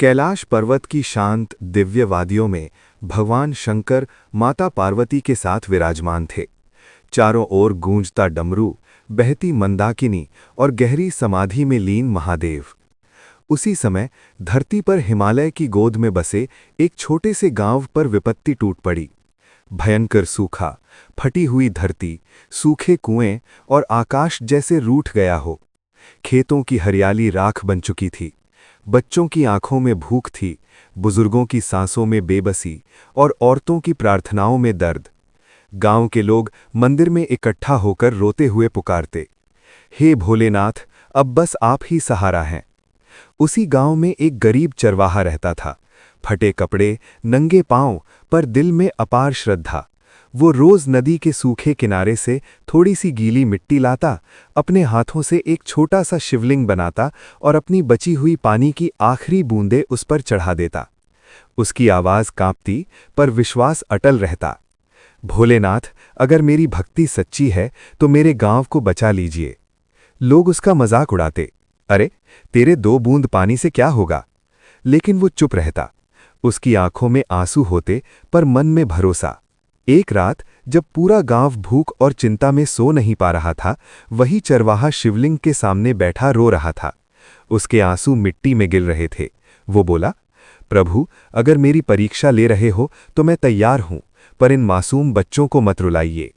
कैलाश पर्वत की शांत दिव्य वादियों में भगवान शंकर माता पार्वती के साथ विराजमान थे। चारों ओर गूंजता डमरू, बहती मंदाकिनी और गहरी समाधि में लीन महादेव। उसी समय धरती पर हिमालय की गोद में बसे एक छोटे से गांव पर विपत्ति टूट पड़ी। भयंकर सूखा, फटी हुई धरती, सूखे कुएं और आकाश जैसे रूठ गया हो। खेतों की हरियाली राख बन चुकी थी। बच्चों की आंखों में भूख थी, बुजुर्गों की सांसों में बेबसी और औरतों की प्रार्थनाओं में दर्द। गांव के लोग मंदिर में इकट्ठा होकर रोते हुए पुकारते, हे भोलेनाथ, अब बस आप ही सहारा हैं। उसी गांव में एक गरीब चरवाहा रहता था। फटे कपड़े, नंगे पांव, पर दिल में अपार श्रद्धा। वो रोज नदी के सूखे किनारे से थोड़ी सी गीली मिट्टी लाता, अपने हाथों से एक छोटा सा शिवलिंग बनाता और अपनी बची हुई पानी की आखिरी बूंदें उस पर चढ़ा देता। उसकी आवाज कांपती, पर विश्वास अटल रहता। भोलेनाथ, अगर मेरी भक्ति सच्ची है तो मेरे गांव को बचा लीजिए। लोग उसका मजाक उड़ाते, अरे तेरे 2 बूंद पानी से क्या होगा। लेकिन वो चुप रहता। उसकी आंखों में आंसू होते, पर मन में भरोसा। एक रात जब पूरा गांव भूख और चिंता में सो नहीं पा रहा था, वही चरवाहा शिवलिंग के सामने बैठा रो रहा था। उसके आंसू मिट्टी में गिर रहे थे। वो बोला, प्रभु, अगर मेरी परीक्षा ले रहे हो तो मैं तैयार हूं, पर इन मासूम बच्चों को मत रुलाइए।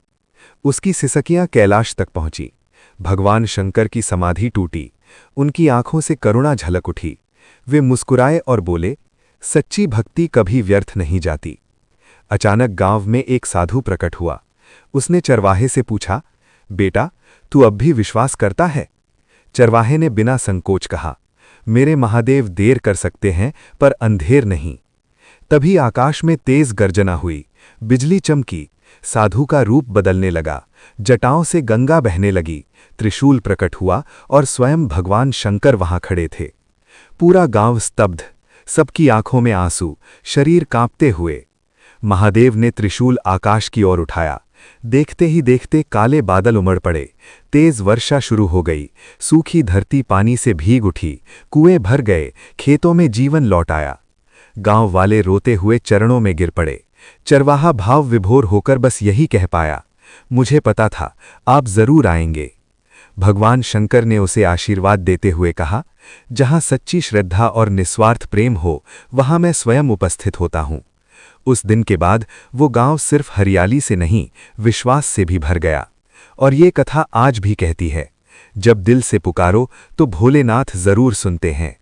उसकी सिसकियां कैलाश तक पहुंची। भगवान शंकर की समाधि टूटी। उनकी आंखों से करुणा झलक उठी। वे मुस्कुराए और बोले, सच्ची भक्ति कभी व्यर्थ नहीं जाती। अचानक गांव में एक साधु प्रकट हुआ। उसने चरवाहे से पूछा, बेटा, तू अब भी विश्वास करता है? चरवाहे ने बिना संकोच कहा, मेरे महादेव देर कर सकते हैं, पर अंधेर नहीं। तभी आकाश में तेज गर्जना हुई, बिजली चमकी, साधु का रूप बदलने लगा, जटाओं से गंगा बहने लगी, त्रिशूल प्रकट हुआ और स्वयं भगवान शंकर वहां खड़े थे। पूरा गांव स्तब्ध, सबकी आंखों में आंसू, शरीर कांपते हुए। महादेव ने त्रिशूल आकाश की ओर उठाया। देखते ही देखते काले बादल उमड़ पड़े। तेज वर्षा शुरू हो गई। सूखी धरती पानी से भीग उठी, कुएं भर गए, खेतों में जीवन लौट आया। गांव वाले रोते हुए चरणों में गिर पड़े। चरवाहा भाव विभोर होकर बस यही कह पाया, मुझे पता था आप जरूर आएंगे। भगवान शंकर ने उसे आशीर्वाद देते हुए कहा, जहां सच्ची श्रद्धा और निस्वार्थ प्रेम हो, वहां मैं स्वयं उपस्थित होता हूं। उस दिन के बाद वो गांव सिर्फ हरियाली से नहीं, विश्वास से भी भर गया। और ये कथा आज भी कहती है, जब दिल से पुकारो तो भोलेनाथ जरूर सुनते हैं।